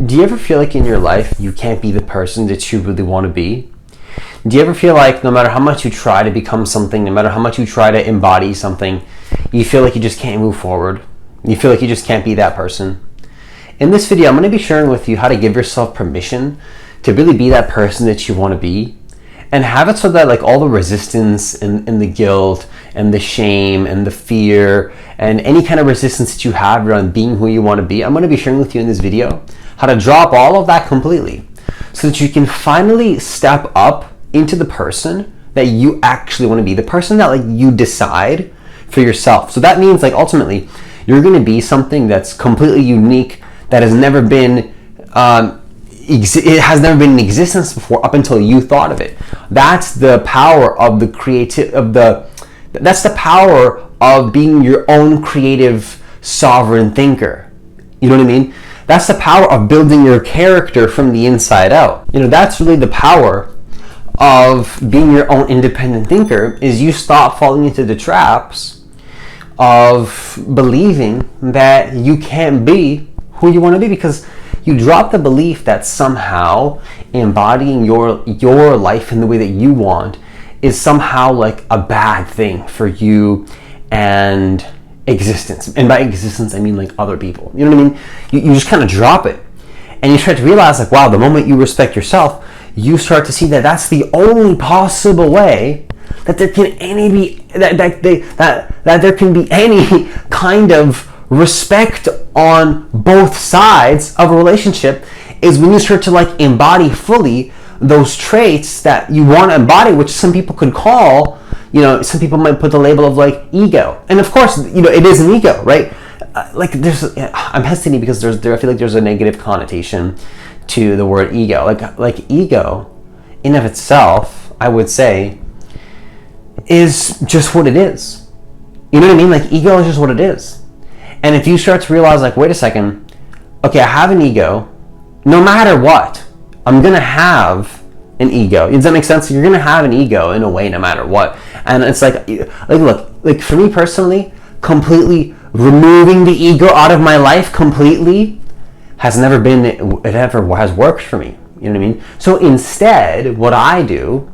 Do you ever feel like in your life you can't be the person that you really want to be? Do you ever feel like no matter how much you try to become something, no matter how much you try to embody something, you feel like you just can't move forward? You feel like you just can't be that person? In this video, I'm going to be sharing with you how to give yourself permission to really be that person that you want to be, and have it so that like all the resistance and the guilt and the shame and the fear and any kind of resistance that you have around being who you want to be, I'm going to be sharing with you in this video how to drop all of that completely so that you can finally step up into the person that you actually want to be, the person that like you decide for yourself. So that means like ultimately you're going to be something that's completely unique, that has never been it has never been in existence before up until you thought of it. That's the power of that's the power of being your own creative sovereign thinker. You know what I mean? That's the power of building your character from the inside out. You know, that's really the power of being your own independent thinker, is you stop falling into the traps of believing that you can't be who you want to be, because you drop the belief that somehow embodying your life in the way that you want is somehow like a bad thing for you and existence. And by existence, I mean like other people. You know what I mean? You just kind of drop it. And you start to realize like, wow, the moment you respect yourself, you start to see that that's the only possible way that there can that there can be any kind of respect on both sides of a relationship, is when you start to like embody fully those traits that you want to embody, which some people could call, you know, some people might put the label of like ego. And of course, you know, it is an ego, right? I'm hesitating because I feel like there's a negative connotation to the word ego. Like ego in of itself, I would say, is just what it is. You know what I mean? Like ego is just what it is. And if you start to realize like, wait a second, okay, I have an ego, no matter what, I'm gonna have an ego. Does that make sense? You're gonna have an ego in a way, no matter what. And it's like look, like for me personally, completely removing the ego out of my life completely has never worked for me. You know what I mean? So instead, what I do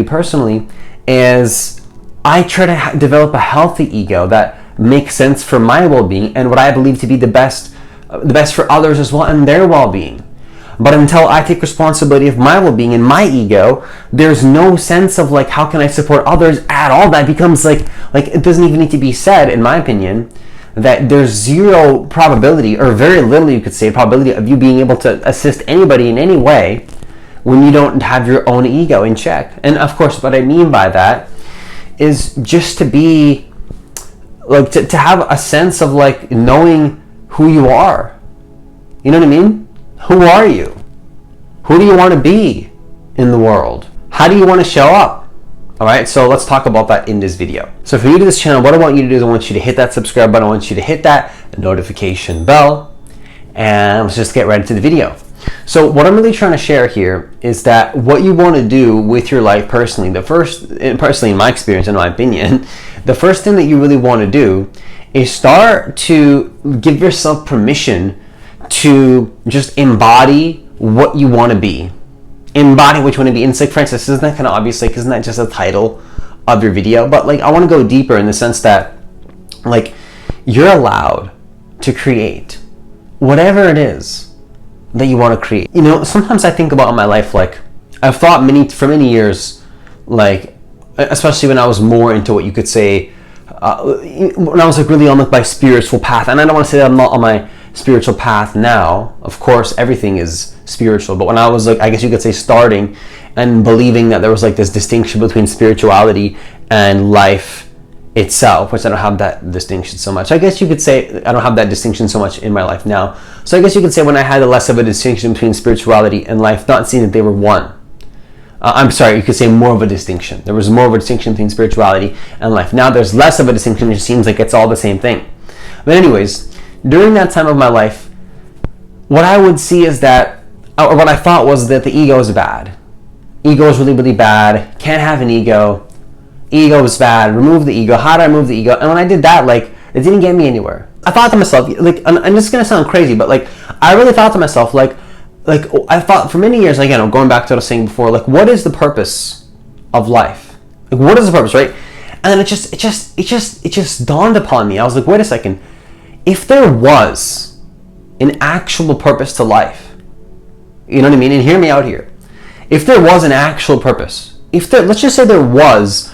personally is I try to develop a healthy ego that makes sense for my well-being and what I believe to be the best for others as well, and their well-being. But until I take responsibility of my well-being and my ego, there's no sense of like, how can I support others at all? That becomes like it doesn't even need to be said, in my opinion, that there's zero probability, or very little, you could say, probability of you being able to assist anybody in any way when you don't have your own ego in check. And of course, what I mean by that is just to be like, to have a sense of like knowing who you are. You know what I mean? Who are you? Who do you want to be in the world? How do you want to show up? All right, so let's talk about that in this video. So if you're new to this channel, what I want you to do is I want you to hit that subscribe button. I want you to hit that notification bell, and let's just get right into the video. So what I'm really trying to share here is that what you want to do with your life personally, personally in my experience, in my opinion, the first thing that you really want to do is start to give yourself permission to just embody what you want to be. Embody what you want to be. And it's like, Francis, isn't that kind of obvious? Like, isn't that just the title of your video? But like, I want to go deeper in the sense that like, you're allowed to create whatever it is that you want to create. You know, sometimes I think about in my life, like I've thought for many years, like especially when I was more into what you could say, when I was like really on like my spiritual path. And I don't want to say that I'm not on my spiritual path now. Of course, everything is spiritual. But when I was like, I guess you could say, starting and believing that there was like this distinction between spirituality and life itself, which I don't have that distinction so much. I guess you could say I don't have that distinction so much in my life now. So I guess you could say when I had less of a distinction between spirituality and life, not seeing that they were one. I'm sorry, you could say more of a distinction. There was more of a distinction between spirituality and life. Now there's less of a distinction. It seems like it's all the same thing. But anyways, during that time of my life, what I would see is that, or what I thought was that the ego is bad. Ego is really, really bad. Can't have an ego. Ego is bad. Remove the ego. How do I remove the ego? And when I did that, like, it didn't get me anywhere. I thought to myself, like, and this is gonna sound crazy, but like, I really thought to myself, like I thought for many years, again, I'm going back to what I was saying before, like, what is the purpose of life? Like, what is the purpose, right? And then it just dawned upon me. I was like, wait a second. If there was an actual purpose to life, you know what I mean? And hear me out here. If there was an actual purpose, let's just say there was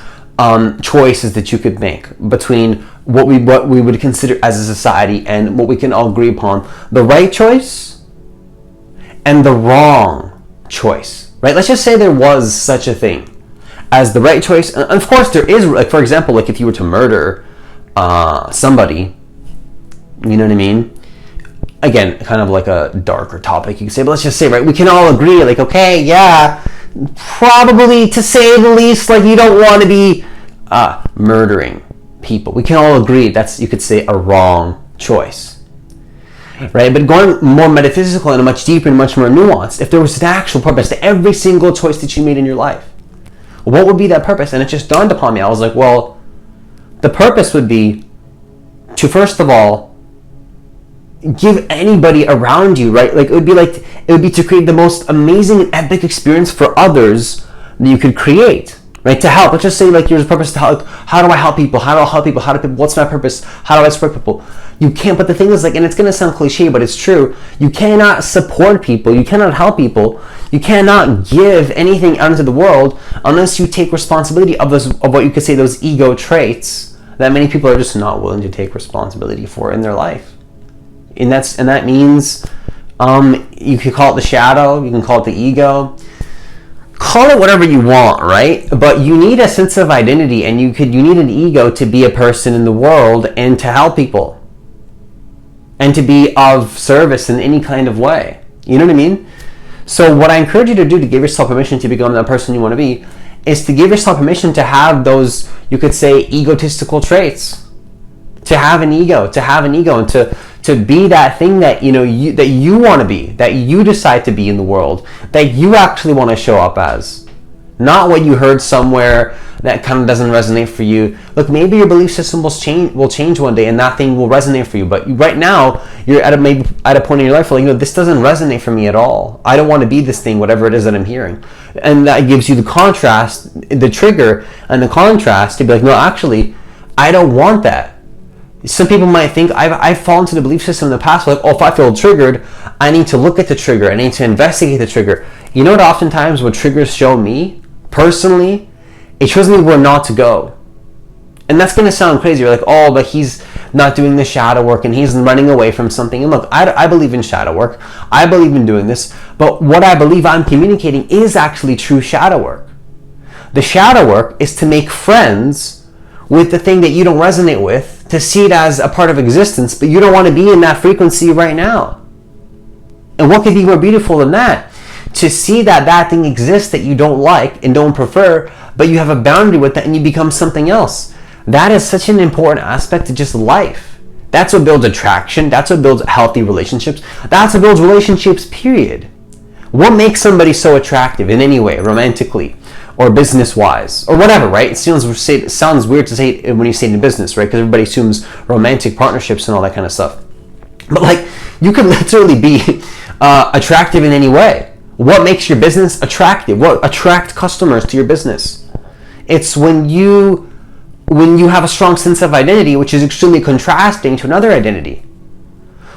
choices that you could make between what we would consider as a society and what we can all agree upon, the right choice and the wrong choice, right? Let's just say there was such a thing as the right choice. And of course there is, like, for example, like if you were to murder somebody, you know what I mean? Again, kind of like a darker topic you could say, but let's just say, right, we can all agree, like, okay, yeah, probably, to say the least, like, you don't want to be murdering people. We can all agree that's, you could say, a wrong choice, right? But going more metaphysical and much deeper and much more nuanced, if there was an actual purpose to every single choice that you made in your life, what would be that purpose? And it just dawned upon me. I was like, well, the purpose would be to, first of all, give anybody around you, right? Like, it would be to create the most amazing and epic experience for others that you could create, right? To help. Let's just say, like, your purpose to help. How do I help people? How do I help people? What's my purpose? How do I support people? You can't. But the thing is, like, and it's gonna sound cliche, but it's true. You cannot support people. You cannot help people. You cannot give anything out into the world unless you take responsibility of what you could say, those ego traits that many people are just not willing to take responsibility for in their life. And that means you can call it the shadow, you can call it the ego, call it whatever you want, right? But you need a sense of identity, and you need an ego to be a person in the world and to help people and to be of service in any kind of way. You know what I mean? So what I encourage you to do to give yourself permission to become that person you want to be is to give yourself permission to have those, you could say, egotistical traits. To have an ego, and to be that thing that you want to be, that you decide to be in the world, that you actually want to show up as, not what you heard somewhere that kind of doesn't resonate for you. Look, maybe your belief system will change one day, and that thing will resonate for you. But right now, you're at a point in your life where, this doesn't resonate for me at all. I don't want to be this thing, whatever it is that I'm hearing, and that gives you the contrast, the trigger, and the contrast to be like, no, actually, I don't want that. Some people might think I've fallen to the belief system in the past, like, if I feel triggered, I need to look at the trigger. I need to investigate the trigger. You know what? Oftentimes, what triggers show me personally, it shows me where not to go. And that's going to sound crazy. You're like, oh, but he's not doing the shadow work and he's running away from something. And look, I believe in shadow work. I believe in doing this. But what I believe I'm communicating is actually true shadow work. The shadow work is to make friends with the thing that you don't resonate with, to see it as a part of existence, but you don't want to be in that frequency right now. And what could be more beautiful than that? To see that thing exists that you don't like and don't prefer, but you have a boundary with that and you become something else. That is such an important aspect to just life. That's what builds attraction. That's what builds healthy relationships. That's what builds relationships, period. What makes somebody so attractive in any way, romantically, or business-wise, or whatever, right? It sounds weird to say it when you say it in business, right? Because everybody assumes romantic partnerships and all that kind of stuff. But, like, you could literally be attractive in any way. What makes your business attractive? What attracts customers to your business? It's when you have a strong sense of identity, which is extremely contrasting to another identity.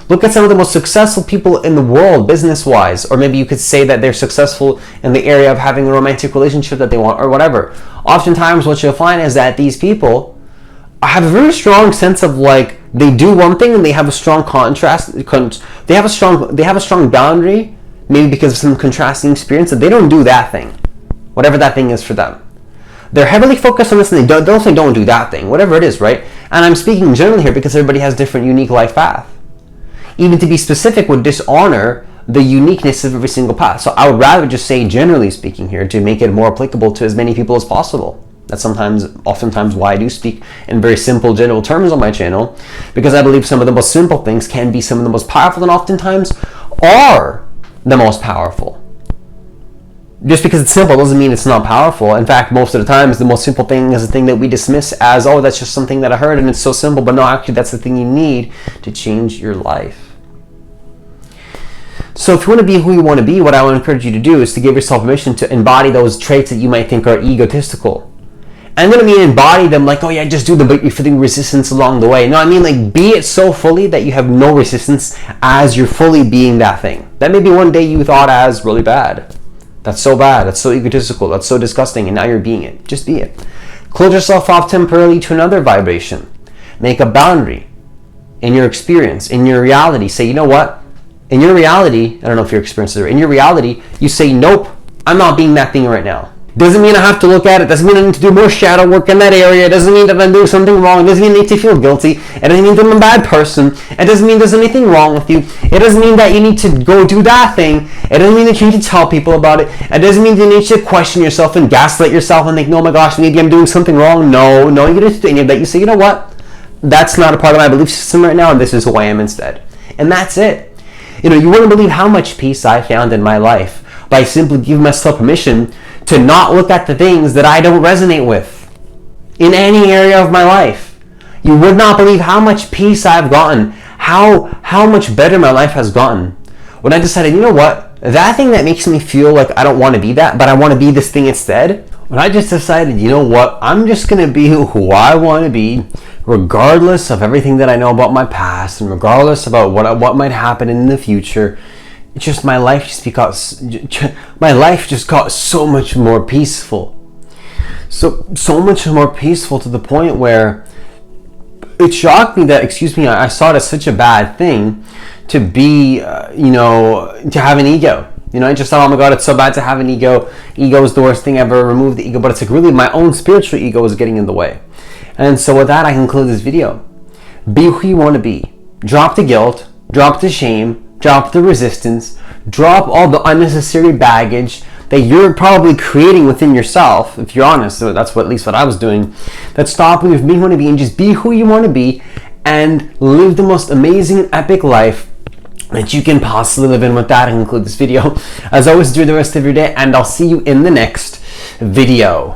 Look at some of the most successful people in the world, business-wise, or maybe you could say that they're successful in the area of having a romantic relationship that they want, or whatever. Oftentimes, what you'll find is that these people have a very strong sense of, like, they do one thing and they have a strong contrast. They have a strong boundary, maybe because of some contrasting experience, that they don't do that thing, whatever that thing is for them. They're heavily focused on this, and they'll say don't do that thing, whatever it is, right? And I'm speaking generally here because everybody has different, unique life path. Even to be specific would dishonor the uniqueness of every single path. So I would rather just say, generally speaking here, to make it more applicable to as many people as possible. That's oftentimes why I do speak in very simple, general terms on my channel, because I believe some of the most simple things can be some of the most powerful, and oftentimes are the most powerful. Just because it's simple doesn't mean it's not powerful. In fact, most of the times, the most simple thing is the thing that we dismiss as, oh, that's just something that I heard and it's so simple. But no, actually, that's the thing you need to change your life. So if you want to be who you want to be, what I want to encourage you to do is to give yourself permission to embody those traits that you might think are egotistical. And then I mean embody them like, oh yeah, just do them, but you're feeling resistance along the way. No, I mean like be it so fully that you have no resistance as you're fully being that thing. That maybe one day you thought as really bad. That's so bad, that's so egotistical, that's so disgusting, and now you're being it. Just be it. Close yourself off temporarily to another vibration. Make a boundary in your experience, in your reality. Say, you know what? In your reality, I don't know if your experience is, in your reality, you say, nope, I'm not being that thing right now. Doesn't mean I have to look at it. Doesn't mean I need to do more shadow work in that area. It doesn't mean that I'm doing something wrong. It doesn't mean I need to feel guilty. It doesn't mean that I'm a bad person. It doesn't mean there's anything wrong with you. It doesn't mean that you need to go do that thing. It doesn't mean that you need to tell people about it. It doesn't mean that you need to question yourself and gaslight yourself and think, oh my gosh, maybe I'm doing something wrong. No, you don't do any of that. You say, you know what? That's not a part of my belief system right now, and this is who I am instead. And that's it. You know, you wouldn't believe how much peace I found in my life by simply giving myself permission to not look at the things that I don't resonate with in any area of my life. You would not believe how much peace I've gotten, how much better my life has gotten when I decided, you know what, that thing that makes me feel like I don't want to be that, but I want to be this thing instead. When I just decided, you know what, I'm just going to be who I want to be, regardless of everything that I know about my past and regardless about what might happen in the future. It's just my life just got so much more peaceful. So much more peaceful to the point where it shocked me that, I saw it as such a bad thing to be, to have an ego. I just thought, oh my God, it's so bad to have an ego. Ego is the worst thing ever. Remove the ego. But it's like really my own spiritual ego is getting in the way. And so with that, I conclude this video. Be who you want to be. Drop the guilt. Drop the shame. Drop the resistance. Drop all the unnecessary baggage that you're probably creating within yourself, if you're honest. So that's at least what I was doing. That's stopping you from being who you want to be, and just be who you want to be and live the most amazing, epic life that you can possibly live in. With that, I conclude this video. As always, enjoy the rest of your day, and I'll see you in the next video.